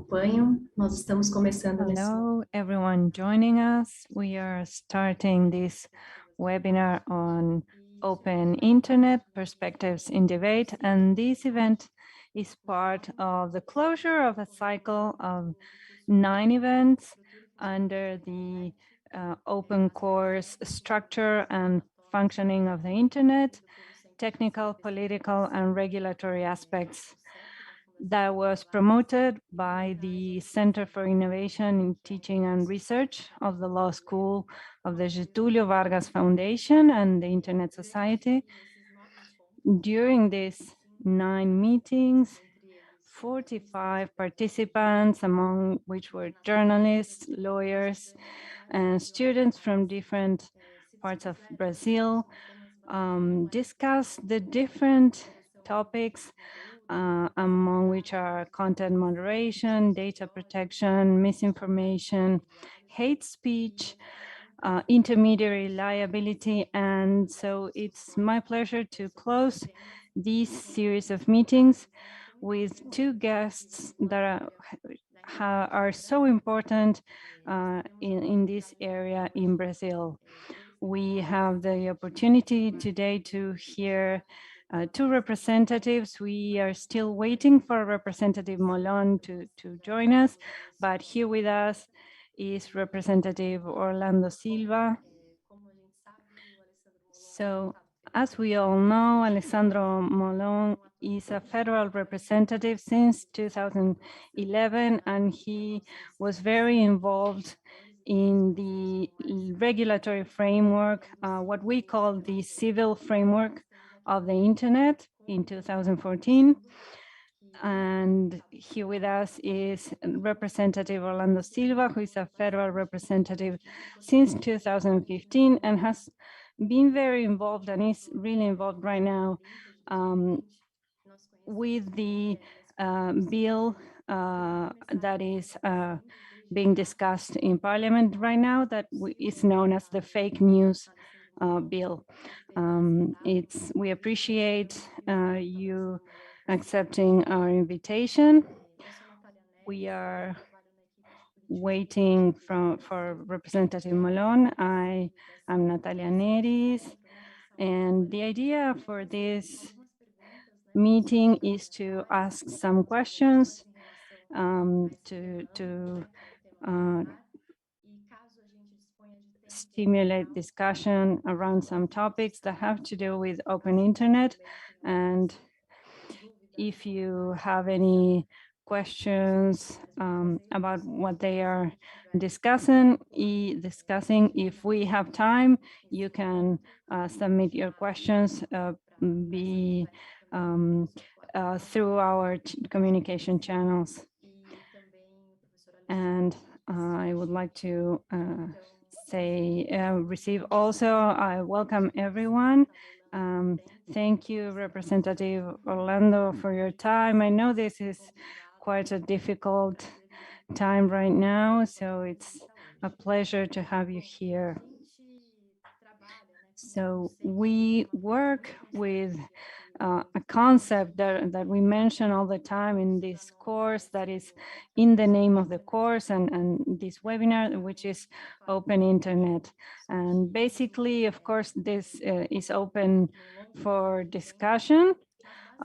acompanham. Nós estamos começando Hello, everyone joining us. We are starting this webinar on open internet perspectives in debate, and this event is part of the closure of a cycle of 9 events under the open course structure and functioning of the internet, technical, political, and regulatory aspects that was promoted by the Center for Innovation in Teaching and Research of the Law School of the Getúlio Vargas Foundation and the Internet Society. During these 9 meetings, 45 participants, among which were journalists, lawyers, and students from different parts of Brazil, discussed the different topics among which are content moderation, data protection, misinformation, hate speech, intermediary liability. And so it's my pleasure to close this series of meetings with 2 guests that are so important in this area in Brazil. We have the opportunity today to hear 2 representatives. We are still waiting for Representative Molon to join us, but here with us is Representative Orlando Silva. So, as we all know, Alessandro Molon is a federal representative since 2011, and he was very involved in the regulatory framework, what we call the civil framework of the internet in 2014. And here with us is Representative Orlando Silva, who is a federal representative since 2015 and has been very involved and is really involved right now with the bill that is being discussed in Parliament right now that is known as the fake news bill. We appreciate you accepting our invitation. We are waiting for Representative Molon. I am Natalia Neris, and the idea for this meeting is to ask some questions, to stimulate discussion around some topics that have to do with open internet. And if you have any questions about what they are discussing, if we have time, you can submit your questions through our communication channels. And I would like to I welcome everyone. Thank you, Representative Orlando, for your time. I know this is quite a difficult time right now, so it's a pleasure to have you here. So we work with a concept that we mention all the time in this course, that is in the name of the course and this webinar, which is open internet. And basically, of course, this is open for discussion,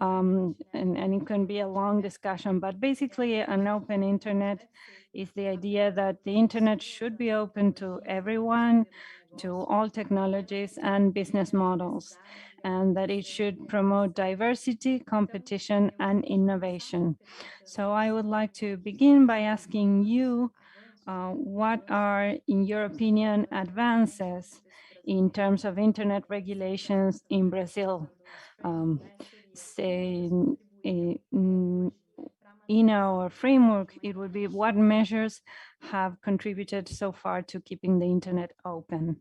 and it can be a long discussion, but basically an open internet is the idea that the internet should be open to everyone, to all technologies and business models, and that it should promote diversity, competition, and innovation. So I would like to begin by asking you, what are, in your opinion, advances in terms of internet regulations in Brazil? In our framework, it would be what measures have contributed so far to keeping the internet open?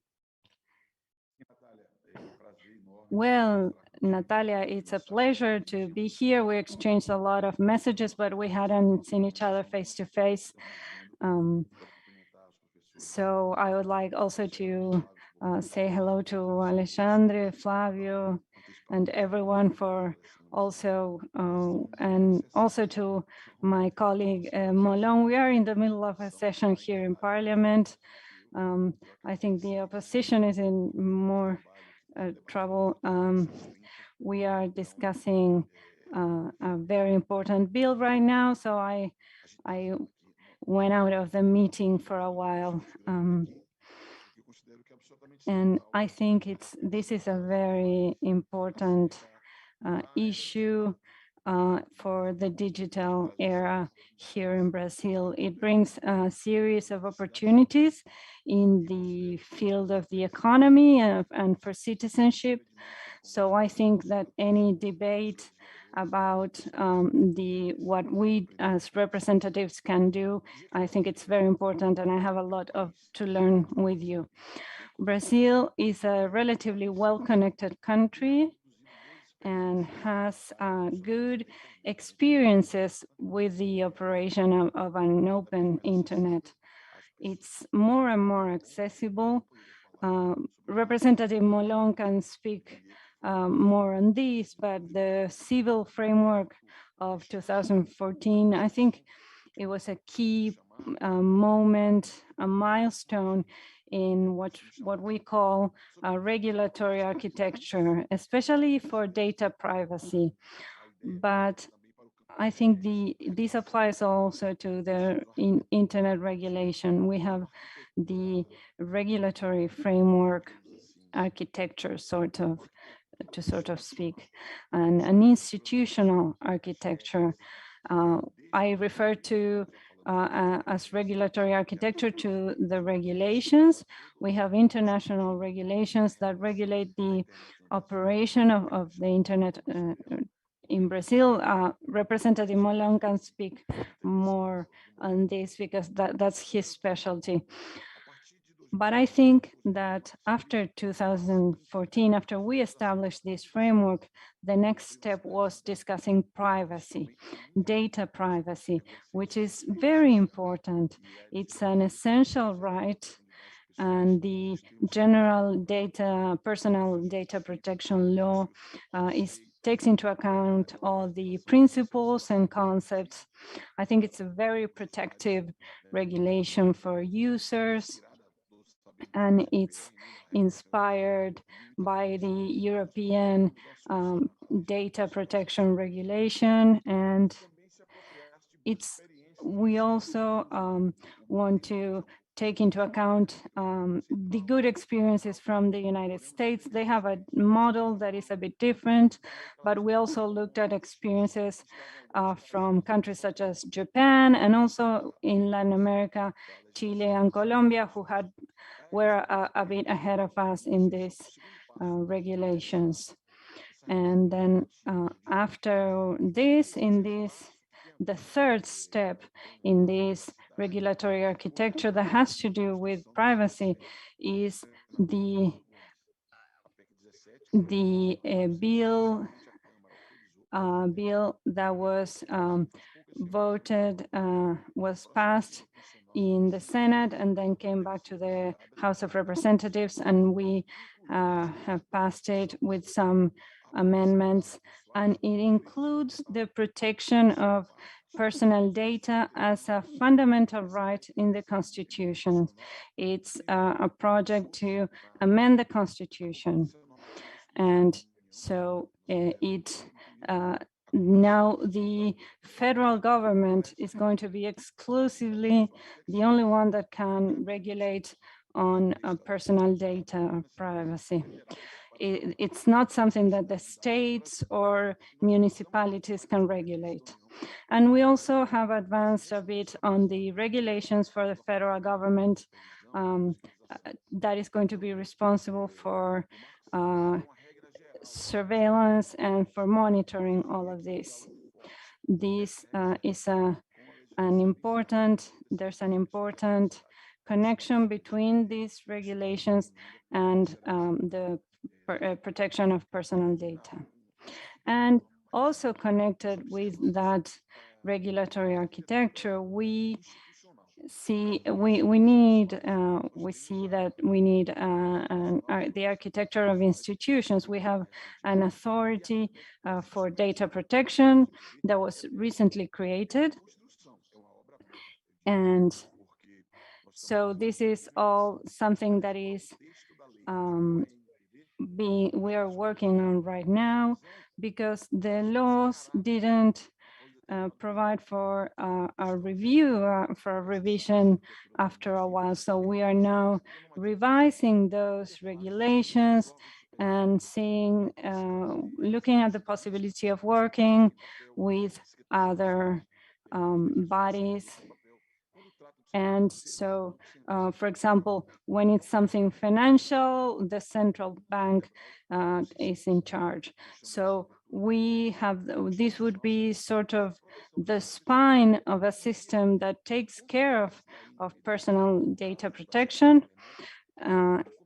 Well, Natalia, it's a pleasure to be here. We exchanged a lot of messages, but we hadn't seen each other face to face. So I would like also to say hello to Alexandre, Flávio, and everyone for also, and also to my colleague Molon. We are in the middle of a session here in Parliament. I think the opposition is in more trouble. We are discussing a very important bill right now, so I went out of the meeting for a while. And I think this is a very important issue for the digital era here in Brazil. It brings a series of opportunities in the field of the economy and for citizenship. So I think that any debate about what we as representatives can do, I think it's very important, and I have a lot to learn with you. Brazil is a relatively well-connected country and has good experiences with the operation of an open internet. It's more and more accessible. Representative Molon can speak more on this, but the civil framework of 2014, I think it was a key moment, a milestone in what we call a regulatory architecture, especially for data privacy. But I think this applies also to the internet regulation. We have the regulatory framework architecture, to sort of speak, and an institutional architecture. I refer to as regulatory architecture to the regulations. We have international regulations that regulate the operation of the internet in Brazil. Representative Molon can speak more on this because that's his specialty. But I think that after 2014, after we established this framework, the next step was discussing privacy, data privacy, which is very important. It's an essential right, and the general personal data protection law takes into account all the principles and concepts. I think it's a very protective regulation for users, and it's inspired by the European data protection regulation. And we also want to take into account the good experiences from the United States. They have a model that is a bit different, but we also looked at experiences from countries such as Japan, and also in Latin America, Chile and Colombia, who were a bit ahead of us in these regulations. And then after this, the third step in this regulatory architecture that has to do with privacy is the bill that was voted, was passed in the Senate and then came back to the House of Representatives, and we have passed it with some amendments, and it includes the protection of personal data as a fundamental right in the Constitution. It's a project to amend the Constitution. And so now the federal government is going to be exclusively the only one that can regulate on personal data privacy. It's not something that the states or municipalities can regulate. And we also have advanced a bit on the regulations for the federal government that is going to be responsible for surveillance and for monitoring all of this. This is there's an important connection between these regulations and the protection of personal data. And also connected with that regulatory architecture, we see we see that we need the architecture of institutions. We have an authority for data protection that was recently created, and so this is all something that is we are working on right now, because the laws didn't provide for a review, for a revision after a while. So we are now revising those regulations and seeing, looking at the possibility of working with other bodies. And so, for example, when it's something financial, the central bank is in charge. So we have, this would be sort of the spine of a system that takes care of personal data protection.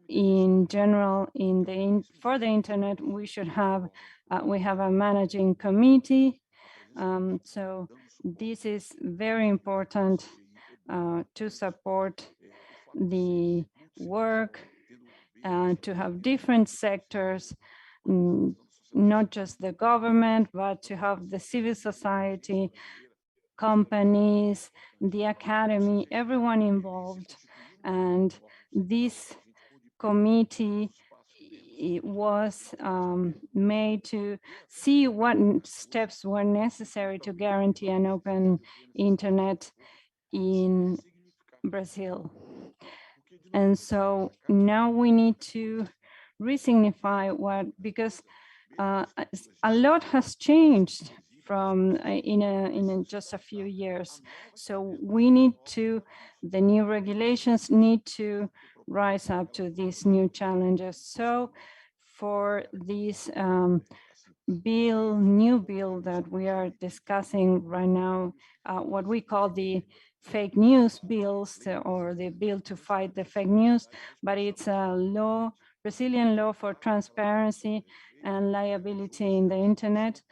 In general, for the internet, we should have, we have a managing committee. So this is very important to support the work, to have different sectors, not just the government, but to have the civil society, companies, the academy, everyone involved. And this committee was made to see what steps were necessary to guarantee an open internet in Brazil. And so now we need to re-signify what, because a lot has changed from in just a few years. So we need to, the new regulations need to rise up to these new challenges. So for this new bill that we are discussing right now, what we call the fake news bills, or the bill to fight the fake news, but it's a law, Brazilian law for transparency and liability in the internet.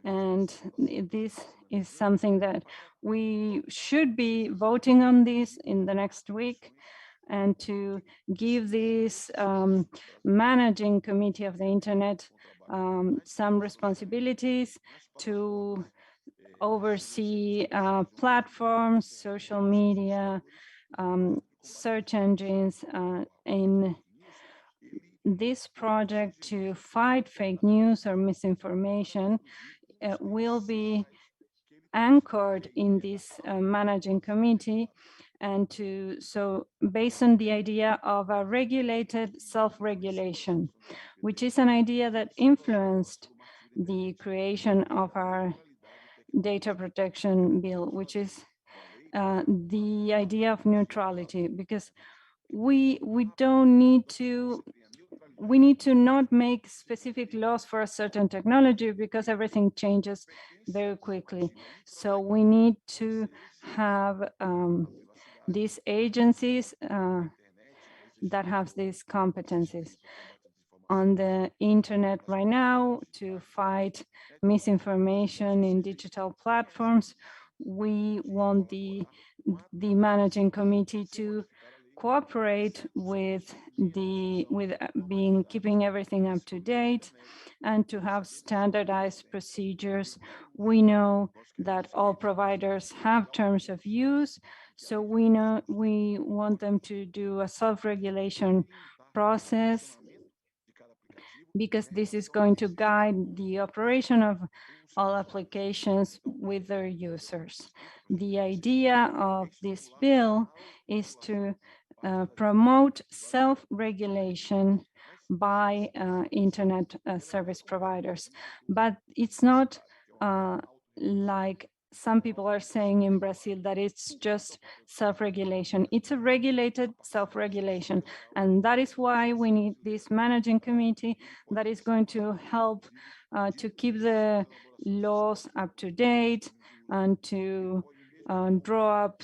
And this is something that we should be voting on this in the next week, and to give this managing committee of the internet some responsibilities to oversee platforms, social media, search engines. In this project to fight fake news or misinformation will be anchored in this managing committee, and so based on the idea of a regulated self-regulation, which is an idea that influenced the creation of our data protection bill, which is the idea of neutrality, because we don't need to, we need to not make specific laws for a certain technology, because everything changes very quickly. So we need to have these agencies that have these competencies on the internet right now to fight misinformation in digital platforms. We want the managing committee to cooperate with keeping everything up to date, and to have standardized procedures. We know that all providers have terms of use, so we want them to do a self-regulation process, because this is going to guide the operation of all applications with their users. The idea of this bill is to promote self-regulation by internet service providers. But it's not like some people are saying in Brazil, that it's just self-regulation. It's a regulated self-regulation. And that is why we need this managing committee that is going to help to keep the laws up to date, and to draw up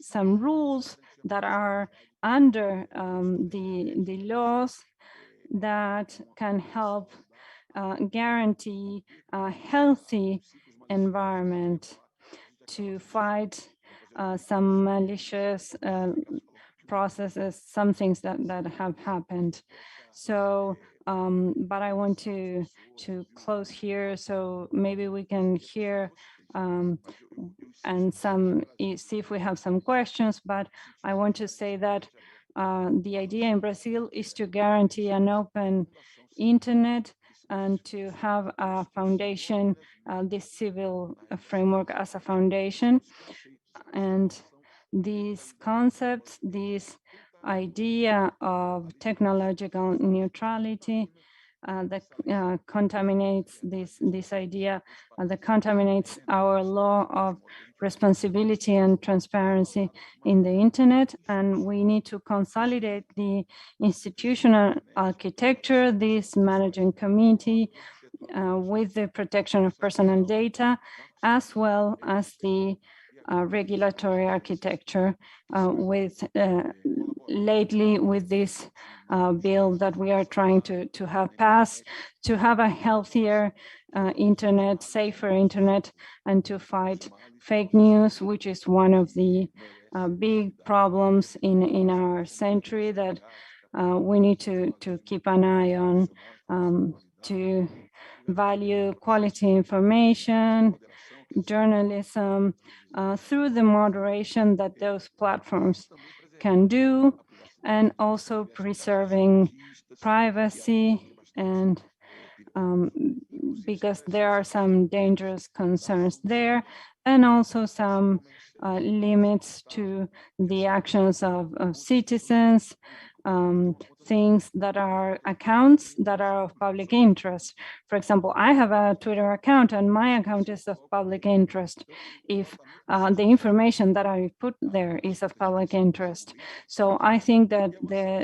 some rules that are under the laws, that can help guarantee a healthy environment to fight some malicious processes, some things that have happened. So, but I want to close here, so maybe we can hear and see if we have some questions. But I want to say that the idea in Brazil is to guarantee an open internet and to have a foundation, this civil framework as a foundation. And these concepts, this idea of technological neutrality that contaminates this idea, that contaminates our law of responsibility and transparency in the internet. And we need to consolidate the institutional architecture, this managing committee, with the protection of personal data, as well as the regulatory architecture lately with this bill that we are trying to have passed, to have a healthier internet, safer internet, and to fight fake news, which is one of the big problems in our century that we need to keep an eye on, to value quality information, journalism, through the moderation that those platforms can do, and also preserving privacy, and because there are some dangerous concerns there, and also some limits to the actions of citizens, things that are accounts that are of public interest. For example, I have a Twitter account and my account is of public interest if the information that I put there is of public interest. So I think that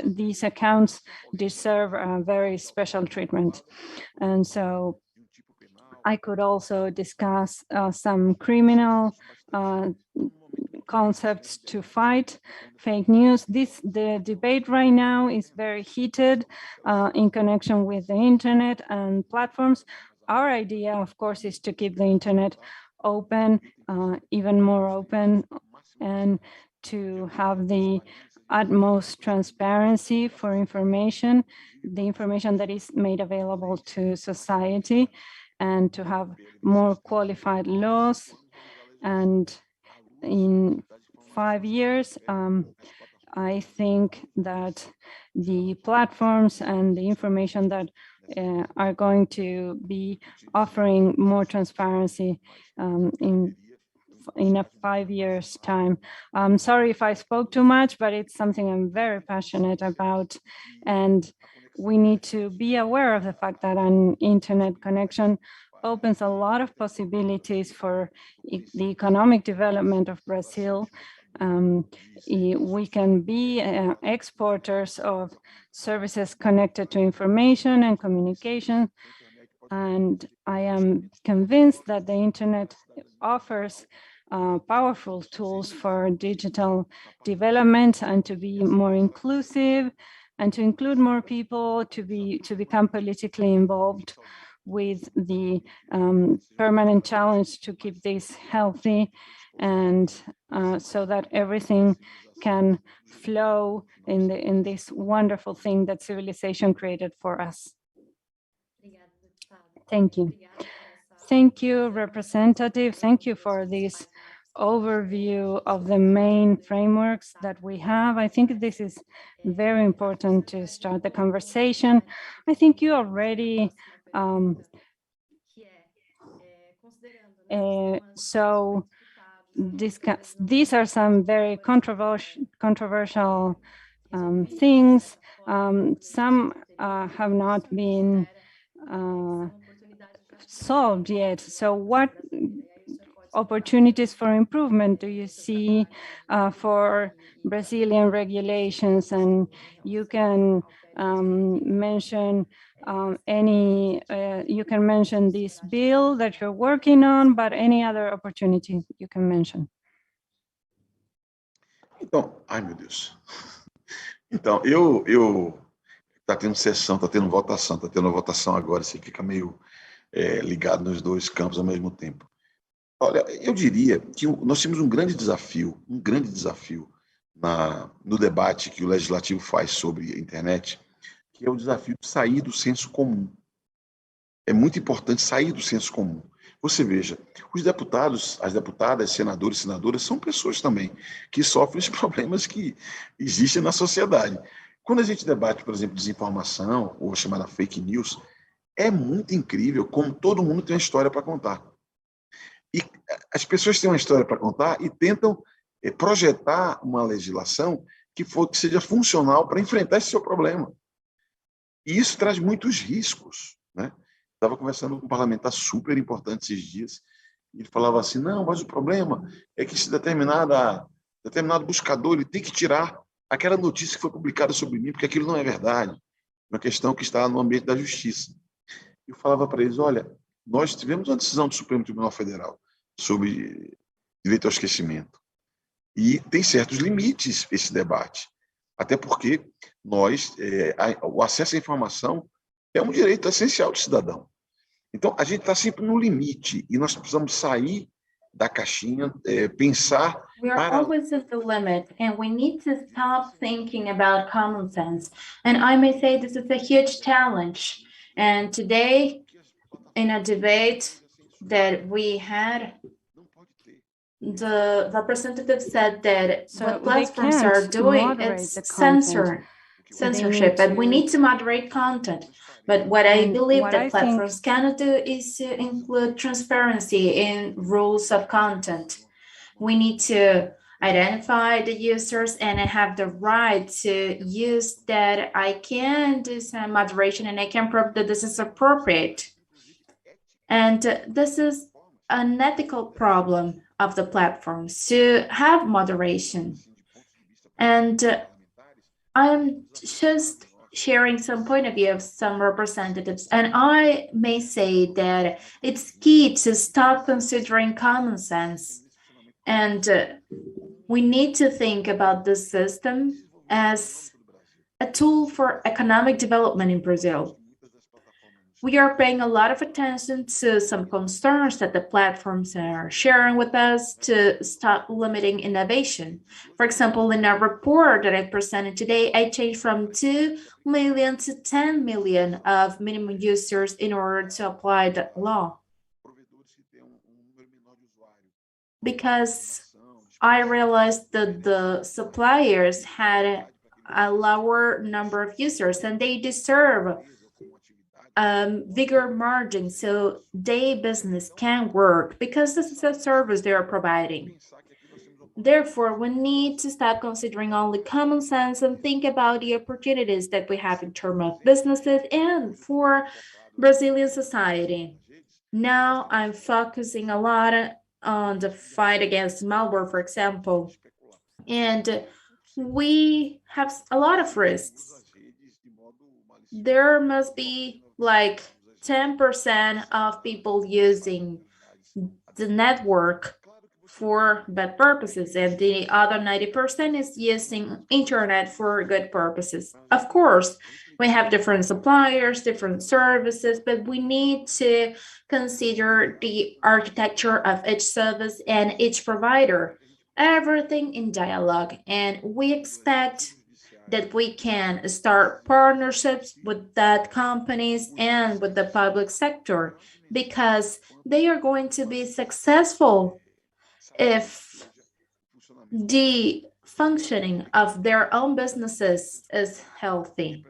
these accounts deserve a very special treatment. And so I could also discuss some criminal concepts to fight fake news. The debate right now is very heated in connection with the internet and platforms. Our idea, of course, is to keep the internet open, even more open, and to have the utmost transparency for information, the information that is made available to society, and to have more qualified laws. And in 5 years, I think that the platforms and the information that are going to be offering more transparency in a 5 years time. I'm sorry if I spoke too much, but it's something I'm very passionate about. And we need to be aware of the fact that an internet connection opens a lot of possibilities for the economic development of Brazil. We can be exporters of services connected to information and communication. And I am convinced that the internet offers powerful tools for digital development and to be more inclusive and to include more people, to become politically involved, with the permanent challenge to keep this healthy, and so that everything can flow in this wonderful thing that civilization created for us. Thank you. Thank you, Representative. Thank you for this overview of the main frameworks that we have. I think this is very important to start the conversation. I think you already so these are some very controversial things. Some have not been solved yet. So what opportunities for improvement do you see for Brazilian regulations? And you can mention you can mention this bill that you're working on, but any other opportunity you can mention. Então, ai meu Deus. Então, tá tendo sessão, tá tendo votação agora, você fica meio ligado nos dois campos ao mesmo tempo. Olha, eu diria que nós temos um grande desafio no debate que o Legislativo faz sobre a internet, que é o desafio de sair do senso comum. É muito importante sair do senso comum. Você veja, os deputados, as deputadas, senadores e senadoras são pessoas também que sofrem os problemas que existem na sociedade. Quando a gente debate, por exemplo, desinformação ou chamada fake news, é muito incrível como todo mundo tem uma história para contar. E as pessoas têm uma história para contar e tentam projetar uma legislação que seja funcional para enfrentar esse seu problema. E isso traz muitos riscos, né? Estava conversando com um parlamentar super importante esses dias, e ele falava assim, não, mas o problema é que se determinado buscador ele tem que tirar aquela notícia que foi publicada sobre mim, porque aquilo não é verdade, uma questão que está no ambiente da justiça. Eu falava para eles, olha, nós tivemos uma decisão do Supremo Tribunal Federal sobre direito ao esquecimento, e tem certos limites esse debate, até porque o acesso à informação é um direito essencial do cidadão. Então, a gente está sempre no limite e nós precisamos sair da caixinha, pensar... We are always at the limit, and we need to stop thinking about common sense. And I may say this is a huge challenge. And today, in a debate that we had, the representative said that what platforms are doing is censorship, and we need to moderate content. But what I believe that platforms cannot do is to include transparency in rules of content. We need to identify the users and have the right to use that. I can do some moderation and I can prove that this is appropriate. And this is an ethical problem of the platforms to have moderation. And I'm just sharing some point of view of some representatives, and I may say that it's key to stop considering common sense, and we need to think about the system as a tool for economic development in Brazil. We are paying a lot of attention to some concerns that the platforms are sharing with us to stop limiting innovation. For example, in a report that I presented today, I changed from 2 million to 10 million of minimum users in order to apply the law. Because I realized that the suppliers had a lower number of users and they deserve bigger margin so their business can work because this is a service they are providing. Therefore, we need to stop considering only common sense and think about the opportunities that we have in terms of businesses and for Brazilian society. Now I'm focusing a lot on the fight against malware, for example, and we have a lot of risks. There must be like 10% of people using the network for bad purposes, and the other 90% is using internet for good purposes. Of course, we have different suppliers, different services, but we need to consider the architecture of each service and each provider, everything in dialogue, and we expect that we can start partnerships with that companies and with the public sector because they are going to be successful if the functioning of their own businesses is healthy.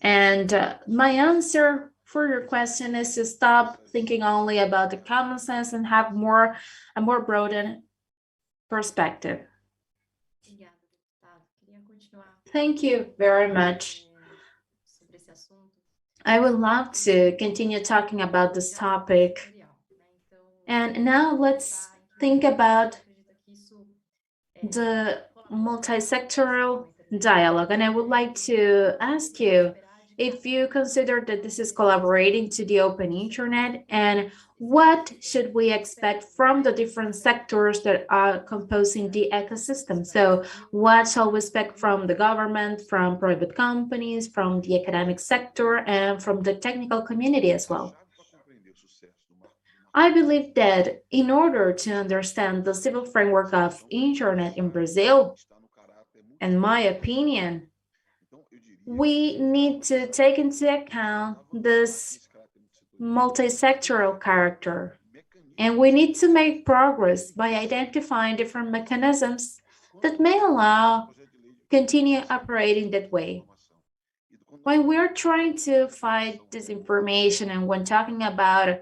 And my answer for your question is to stop thinking only about the common sense and have a more broadened perspective. Thank you very much. I would love to continue talking about this topic. And now let's think about the multi-sectoral dialogue. And I would like to ask you if you consider that this is collaborating to the open internet, and what should we expect from the different sectors that are composing the ecosystem? So what shall we expect from the government, from private companies, from the academic sector, and from the technical community as well? I believe that in order to understand the civil framework of internet in Brazil, in my opinion, we need to take into account this multi-sectoral character. And we need to make progress by identifying different mechanisms that may allow continue operating that way. When we're trying to fight disinformation and when talking about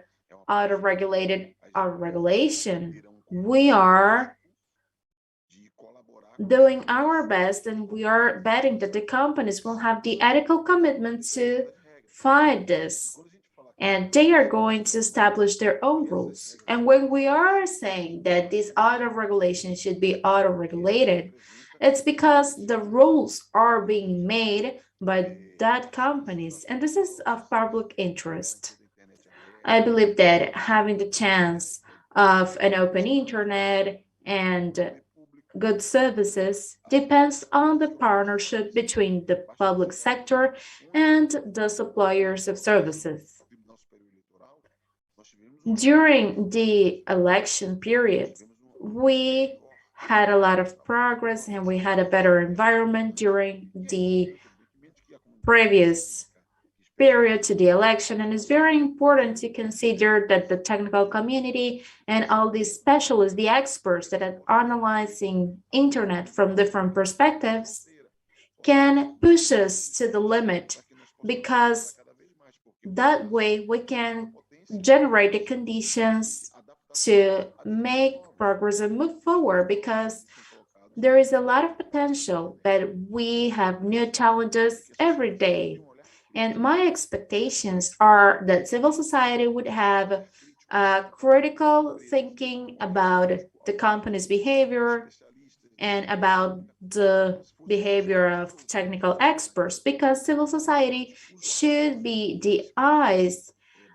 auto-regulated regulation, we are doing our best and we are betting that the companies will have the ethical commitment to fight this. And they are going to establish their own rules. And when we are saying that this auto-regulation should be auto-regulated, it's because the rules are being made by that companies, and this is of public interest. I believe that having the chance of an open internet and good services depends on the partnership between the public sector and the suppliers of services. During the election period, we had a lot of progress and we had a better environment during the previous period to the election. And it's very important to consider that the technical community and all these specialists, the experts that are analyzing internet from different perspectives, can push us to the limit, because that way we can generate the conditions to make progress and move forward, because there is a lot of potential that we have new challenges every day. And my expectations are that civil society would have critical thinking about the company's behavior and about the behavior of technical experts, because civil society should be the eyes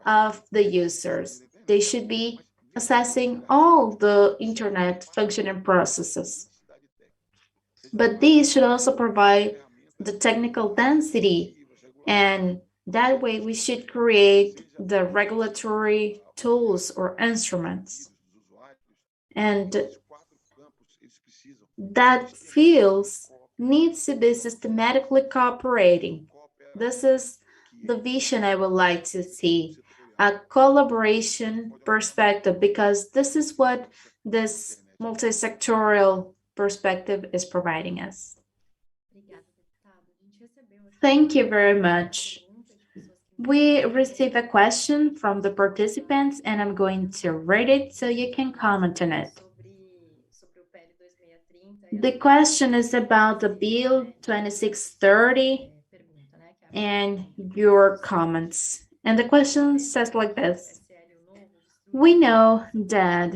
of the users. They should be assessing all the internet functioning processes. But these should also provide the technical density, and that way we should create the regulatory tools or instruments. And that fields needs to be systematically cooperating. This is the vision I would like to see, a collaboration perspective, because this is what this multi-sectorial perspective is providing us. Thank you very much. We received a question from the participants, and I'm going to read it so you can comment on it. The question is about the Bill 2630 and your comments. And the question says like this: we know that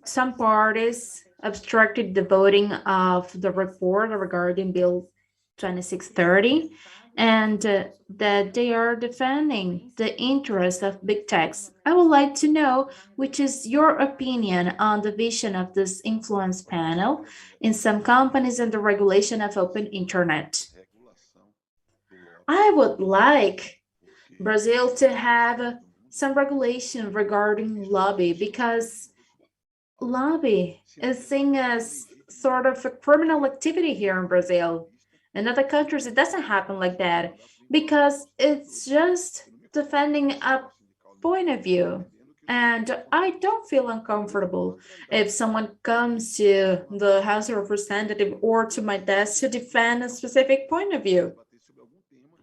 some parties obstructed the voting of the report regarding Bill 2630, and that they are defending the interests of big techs. I would like to know which is your opinion on the vision of this influence panel in some companies and the regulation of open internet. I would like Brazil to have some regulation regarding lobby, because lobby is seen as sort of a criminal activity here in Brazil. In other countries, it doesn't happen like that, because it's just defending a point of view. And I don't feel uncomfortable if someone comes to the House of Representatives or to my desk to defend a specific point of view.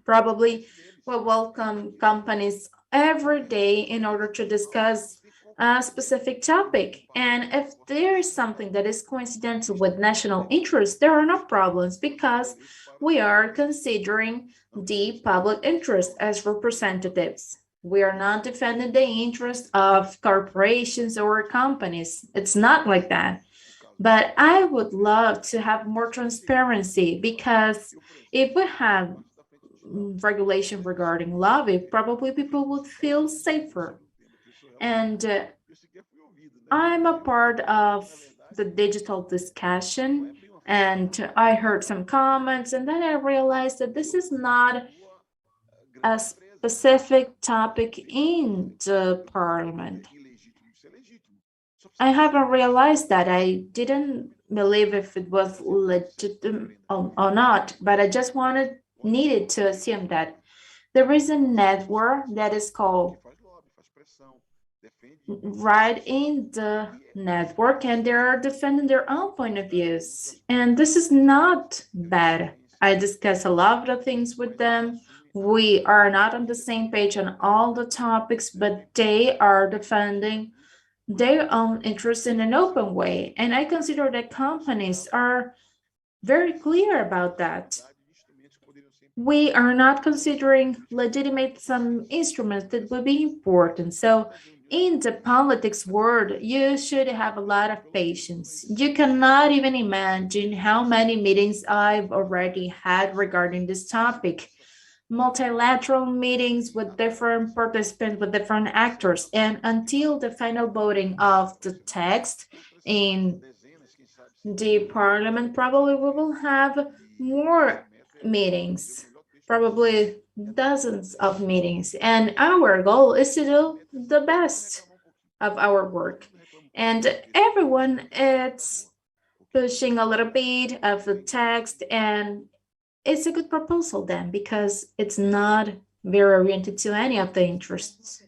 Probably we'll welcome companies every day in order to discuss a specific topic. And if there is something that is coincidental with national interest, there are no problems, because we are considering the public interest as representatives. We are not defending the interest of corporations or companies. It's not like that. But I would love to have more transparency, because if we have regulation regarding lobby, probably people would feel safer. And I'm a part of the digital discussion, and I heard some comments, and then I realized that this is not a specific topic in the parliament. I haven't realized that. I didn't believe if it was legitimate or not, but I just needed to assume that there is a network that is called right in the network, and they are defending their own point of views. And this is not bad. I discuss a lot of things with them. We are not on the same page on all the topics, but they are defending their own interests in an open way. And I consider that companies are very clear about that. We are not considering legitimate some instruments that would be important. So in the politics world, you should have a lot of patience. You cannot even imagine how many meetings I've already had regarding this topic. Multilateral meetings with different participants, with different actors, and until the final voting of the text in the parliament, probably we will have more meetings, probably dozens of meetings, and our goal is to do the best of our work. And everyone is pushing a little bit of the text, and it's a good proposal then, because it's not very oriented to any of the interests.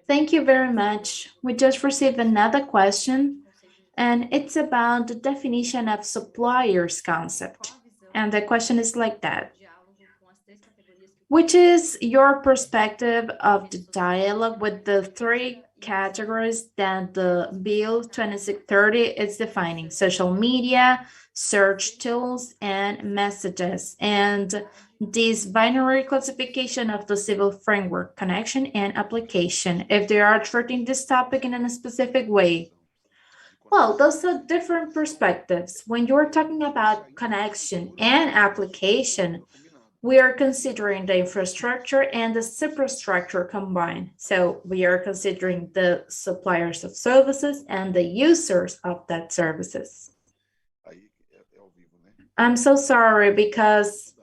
Thank you very much. We just received another question, and it's about the definition of suppliers concept. And the question is like that. Which is your perspective of the dialogue with the three categories that the Bill 2630 is defining: social media, search tools, and messages, and this binary classification of the civil framework, connection and application, if they are treating this topic in a specific way? Well, those are different perspectives. When you're talking about connection and application, we are considering the infrastructure and the superstructure combined. So we are considering the suppliers of services and the users of that services. I'm so sorry because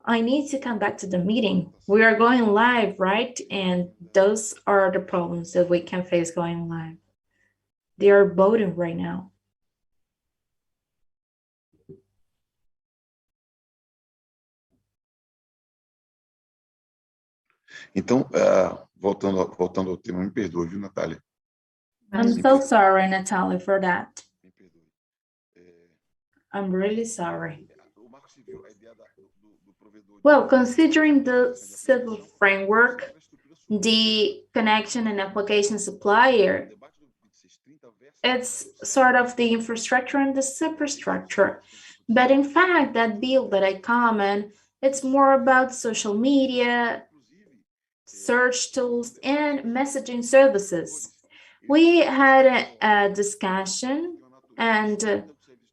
I need to come back to the meeting. We are going live, right? And those are the problems that we can face going live. They are voting right now. Então, voltando ao tema, me perdoe, viu, Natália? I'm so sorry, Natalia, for that. I'm really sorry. Well, considering the civil framework, the connection and application supplier, it's sort of the infrastructure and the superstructure. But in fact, that bill that I comment, it's more about social media, search tools, and messaging services. We had a discussion, and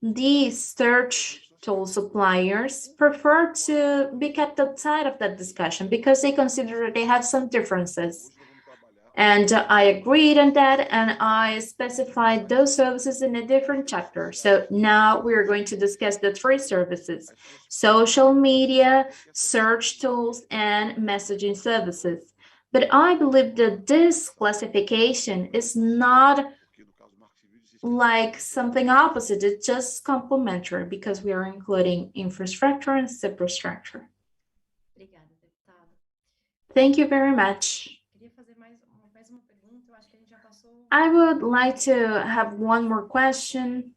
these search tool suppliers prefer to be kept outside of that discussion because they consider they have some differences. And I agreed on that, and I specified those services in a different chapter. So now we're going to discuss the three services: social media, search tools, and messaging services. But I believe that this classification is not like something opposite, it's just complementary because we are including infrastructure and superstructure. Thank you very much. I would like to have one more question.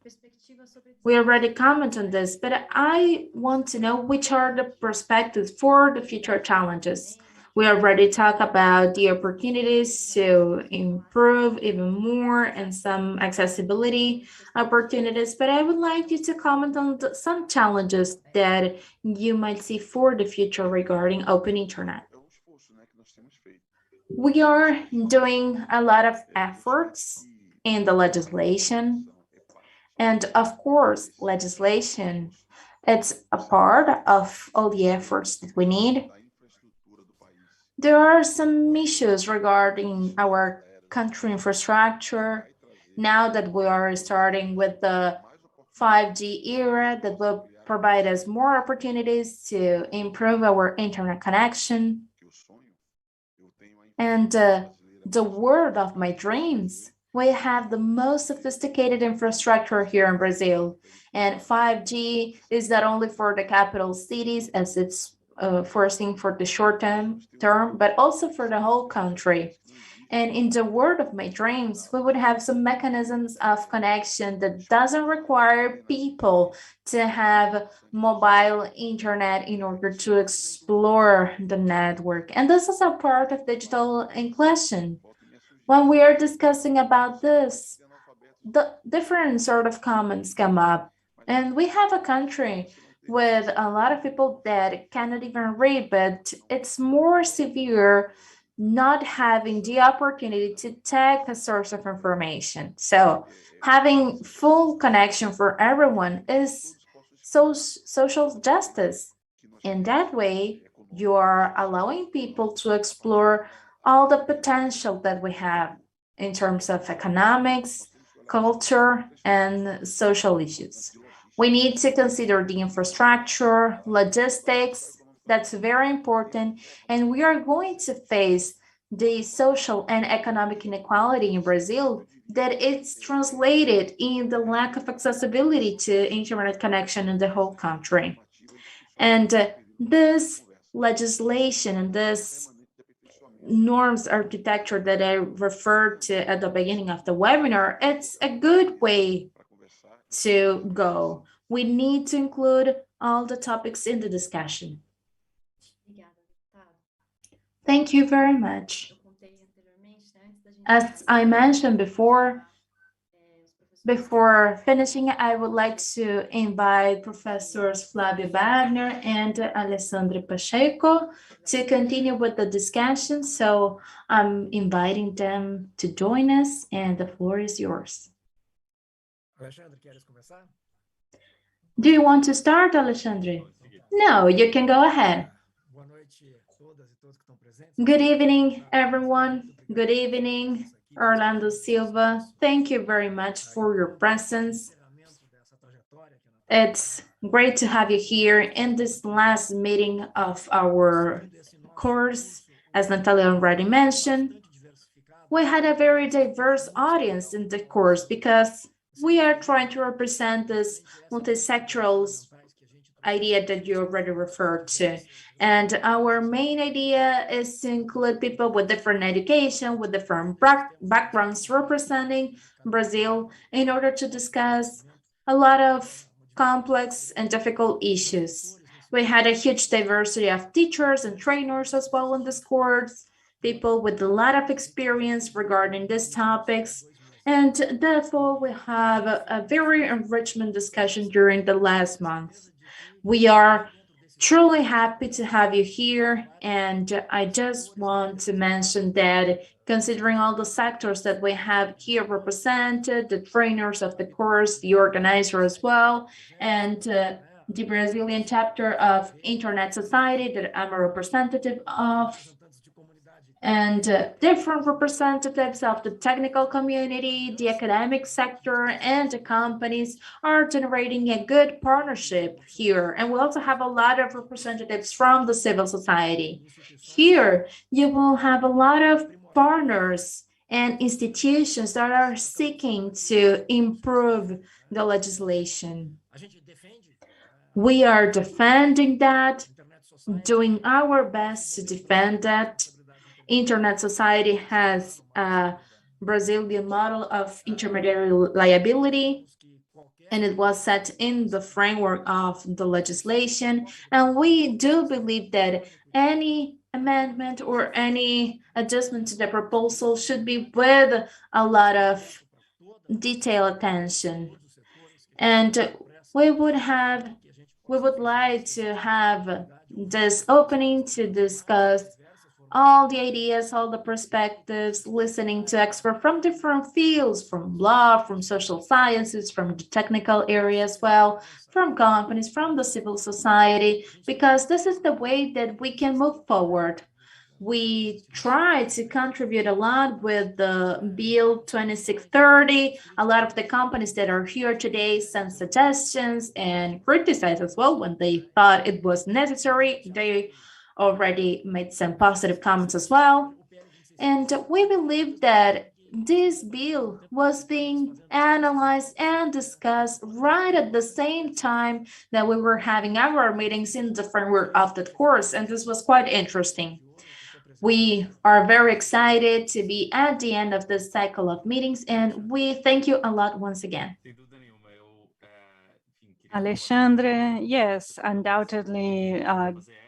We already commented on this, but I want to know which are the perspectives for the future challenges. We already talked about the opportunities to improve even more and some accessibility opportunities, but I would like you to comment on some challenges that you might see for the future regarding open internet. We are doing a lot of efforts in the legislation, and of course, legislation, it's a part of all the efforts that we need. There are some issues regarding our country infrastructure now that we are starting with the 5G era that will provide us more opportunities to improve our internet connection. And the world of my dreams, we have the most sophisticated infrastructure here in Brazil. And 5G is not only for the capital cities, as it's foreseen for the short term, but also for the whole country. And in the world of my dreams, we would have some mechanisms of connection that doesn't require people to have mobile internet in order to explore the network. And this is a part of digital inclusion. When we are discussing about this, the different sort of comments come up. And we have a country with a lot of people that cannot even read, but it's more severe not having the opportunity to tag a source of information. So having full connection for everyone is social justice. In that way, you are allowing people to explore all the potential that we have in terms of economics, culture, and social issues. We need to consider the infrastructure, logistics, that's very important. And we are going to face the social and economic inequality in Brazil that it's translated in the lack of accessibility to internet connection in the whole country. And this legislation and this norms architecture that I referred to at the beginning of the webinar, it's a good way to go. We need to include all the topics in the discussion. Thank you very much. As I mentioned before finishing, I would like to invite Professors Flávio Wagner and Alessandro Pacheco to continue with the discussion. So I'm inviting them to join us, and the floor is yours. Do you want to start, Alexandre? No, you can go ahead. Good evening, everyone. Good evening, Orlando Silva. Thank you very much for your presence. It's great to have you here in this last meeting of our course. As Natalia already mentioned, we had a very diverse audience in the course because we are trying to represent this multisectoral idea that you already referred to. And our main idea is to include people with different education, with different backgrounds representing Brazil in order to discuss a lot of complex and difficult issues. We had a huge diversity of teachers and trainers as well in this course, people with a lot of experience regarding these topics. And therefore, we have a very enrichment discussion during the last month. We are truly happy to have you here, and I just want to mention that considering all the sectors that we have here represented, the trainers of the course, the organizer as well, and the Brazilian chapter of Internet Society that I'm a representative of, and different representatives of the technical community, the academic sector, and the companies are generating a good partnership here. And we also have a lot of representatives from the civil society. Here, you will have a lot of partners and institutions that are seeking to improve the legislation. We are defending that, doing our best to defend that. Internet Society has a Brazilian model of intermediary liability, and it was set in the framework of the legislation. And we do believe that any amendment or any adjustment to the proposal should be with a lot of detailed attention. And we would like to have this opening to discuss all the ideas, all the perspectives, listening to experts from different fields, from law, from social sciences, from the technical area as well, from companies, from the civil society, because this is the way that we can move forward. We try to contribute a lot with the Bill 2630. A lot of the companies that are here today send suggestions and criticize as well when they thought it was necessary. They already made some positive comments as well. And we believe that this bill was being analyzed and discussed right at the same time that we were having our meetings in the framework of the course, and this was quite interesting. We are very excited to be at the end of this cycle of meetings, and we thank you a lot once again. Alexandre, yes, undoubtedly.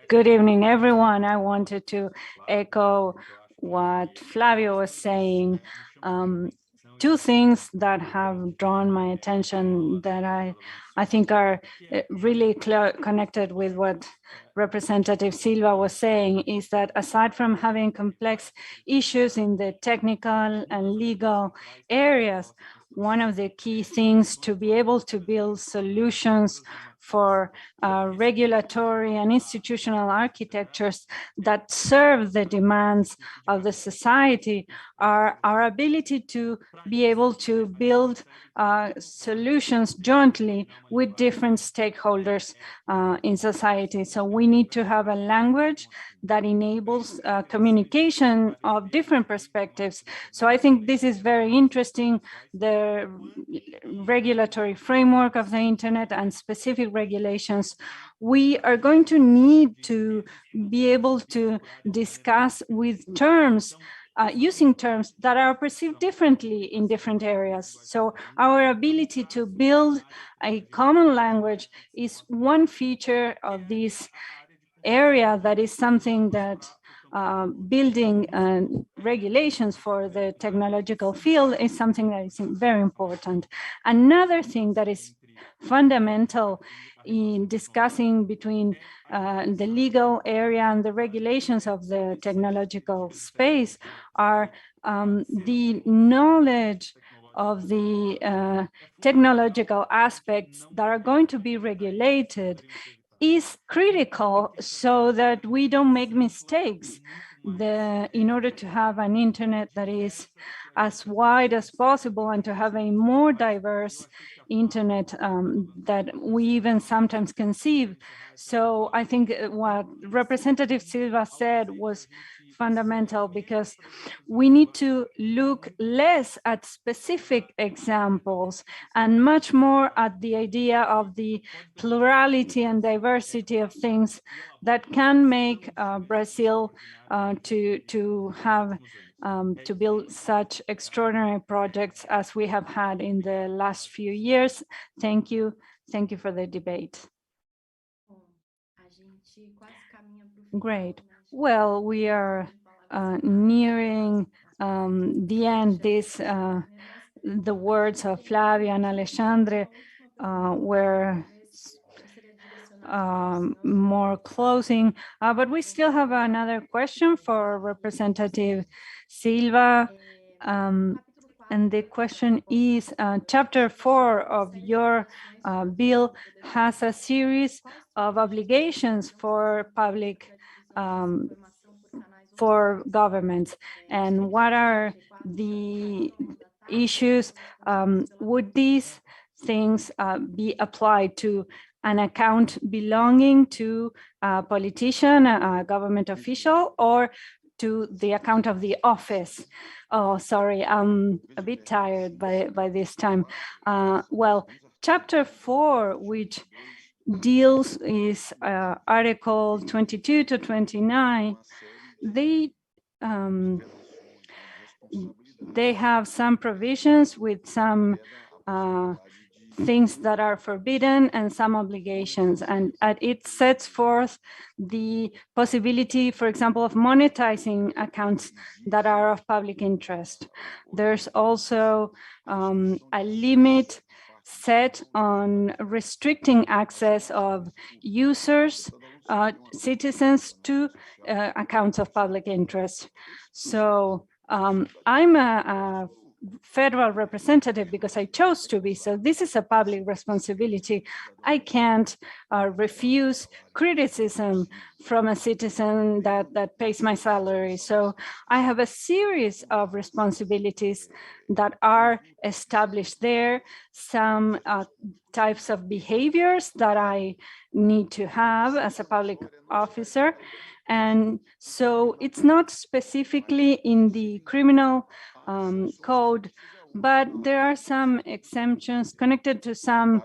Good evening, everyone. I wanted to echo what Flavio was saying. Two things that have drawn my attention that I think are really connected with what Representative Silva was saying is that aside from having complex issues in the technical and legal areas, one of the key things to be able to build solutions for regulatory and institutional architectures that serve the demands of the society are our ability to be able to build solutions jointly with different stakeholders in society. So we need to have a language that enables communication of different perspectives. So I think this is very interesting, the regulatory framework of the internet and specific regulations. We are going to need to be able to discuss with terms using terms that are perceived differently in different areas. So our ability to build a common language is one feature of this area that is something that building regulations for the technological field is something that is very important. Another thing that is fundamental in discussing between the legal area and the regulations of the technological space are the knowledge of the technological aspects that are going to be regulated is critical so that we don't make mistakes. In order to have an internet that is as wide as possible and to have a more diverse internet that we even sometimes conceive. So I think what Representative Silva said was fundamental, because we need to look less at specific examples and much more at the idea of the plurality and diversity of things that can make Brazil to build such extraordinary projects as we have had in the last few years. Thank you. Thank you for the debate. Great. Well, we are nearing the end. The words of Flávio and Alexandre were more closing, but we still have another question for Representative Silva. And the question is, Chapter 4 of your bill has a series of obligations for public, for governments. And what are the issues? Would these things be applied to an account belonging to a politician, a government official, or to the account of the office? Oh, sorry, I'm a bit tired by this time. Well, Chapter 4, which deals is Article 22 to 29, they have some provisions with some things that are forbidden and some obligations, and it sets forth the possibility, for example, of monetizing accounts that are of public interest. There's also a limit set on restricting access of users, citizens, to accounts of public interest. So I'm a federal representative because I chose to be. So this is a public responsibility. I can't refuse criticism from a citizen that pays my salary. So I have a series of responsibilities that are established there, some types of behaviors that I need to have as a public officer. And so it's not specifically in the criminal code, but there are some exemptions connected to some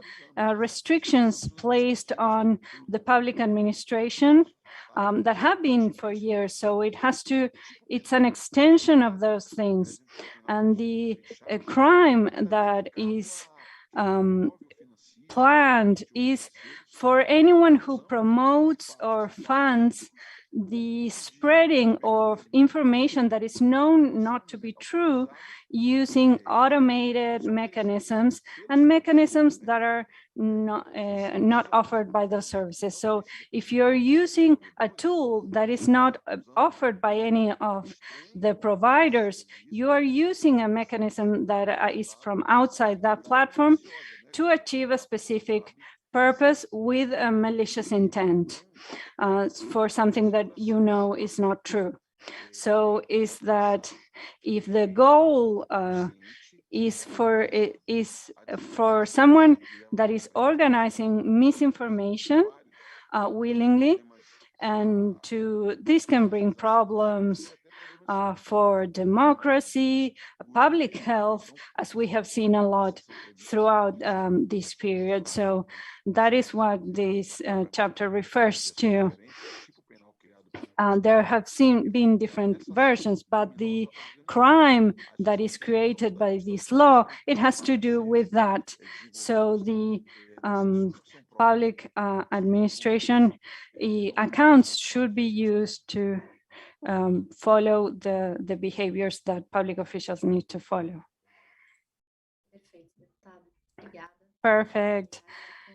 restrictions placed on the public administration that have been for years. So it's an extension of those things. And the crime that is planned is for anyone who promotes or funds the spreading of information that is known not to be true using automated mechanisms and mechanisms that are not offered by those services. So if you're using a tool that is not offered by any of the providers, you are using a mechanism that is from outside that platform to achieve a specific purpose with a malicious intent for something that you know is not true. So is that if the goal is for someone that is organizing misinformation willingly, and this can bring problems for democracy, public health, as we have seen a lot throughout this period. So that is what this chapter refers to. There have been different versions, but the crime that is created by this law, it has to do with that. So the public administration accounts should be used to follow the behaviors that public officials need to follow. Perfect.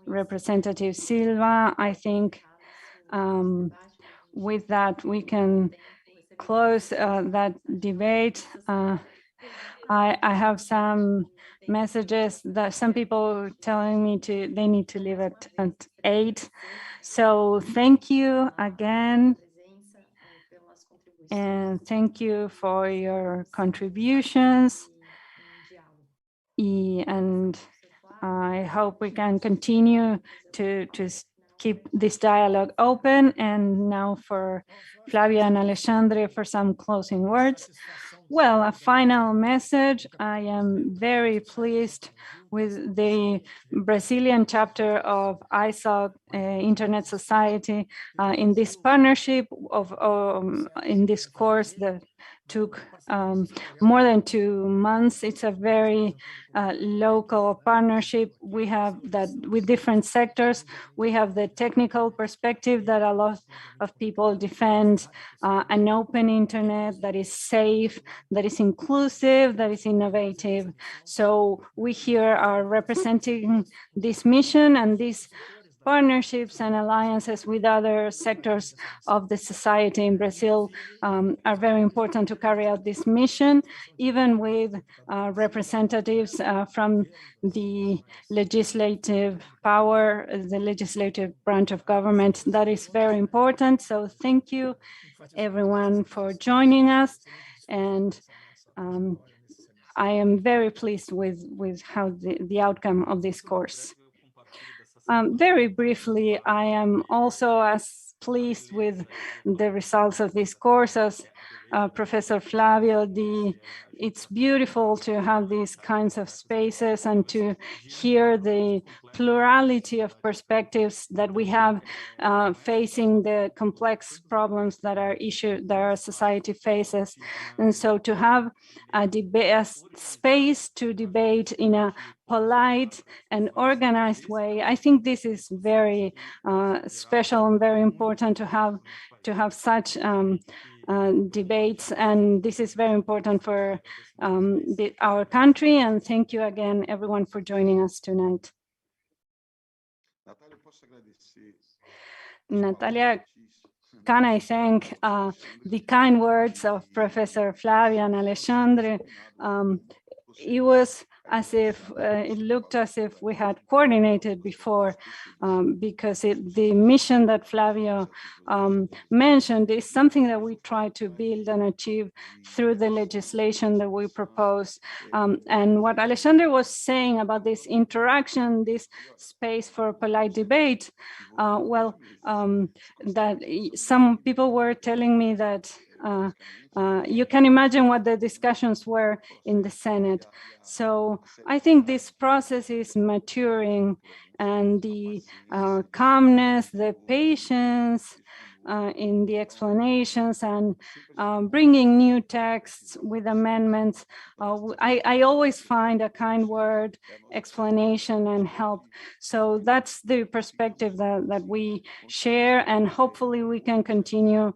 Representative Silva, I think with that we can close that debate. I have some messages that some people telling me they need to leave at 8. So thank you again. And thank you for your contributions. And I hope we can continue to keep this dialogue open. And now for Flávio and Alexandre for some closing words. Well, a final message. I am very pleased with the Brazilian chapter of ISOC Internet Society in this partnership in this course that took more than 2 months. It's a very local partnership. We have that with different sectors. We have the technical perspective that a lot of people defend an open internet that is safe, that is inclusive, that is innovative. So we here are representing this mission, and these partnerships and alliances with other sectors of the society in Brazil are very important to carry out this mission, even with representatives from the legislative power, the legislative branch of government. That is very important. So thank you, everyone, for joining us. And I am very pleased with how the outcome of this course. Very briefly, I am also as pleased with the results of this course as Professor Flávio. It's beautiful to have these kinds of spaces and to hear the plurality of perspectives that we have facing the complex problems that our society faces. And so to have a space to debate in a polite and organized way, I think this is very special and very important to have such debates, and this is very important for our country. And thank you again, everyone, for joining us tonight. Natalia, can I thank the kind words of Professor Flávio and Alexandre? it was as if it looked as if we had coordinated before, because the mission that Flavio mentioned is something that we try to build and achieve through the legislation that we propose. And what Alexandre was saying about this interaction, this space for polite debate, that some people were telling me that you can imagine what the discussions were in the Senate. So I think this process is maturing, and the calmness, the patience in the explanations, and bringing new texts with amendments. I always find a kind word, explanation, and help. So that's the perspective that we share, and hopefully we can continue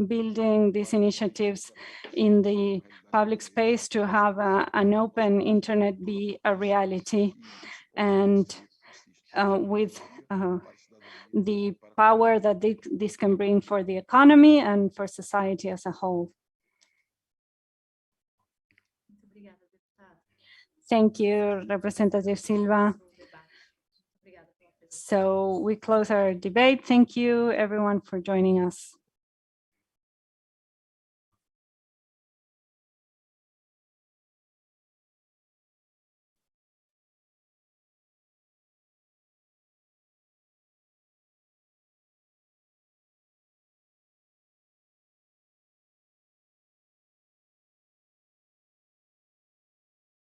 building these initiatives in the public space to have an open internet be a reality, and with the power that this can bring for the economy and for society as a whole. Thank you, Representative Silva. So we close our debate. Thank you, everyone, for joining us.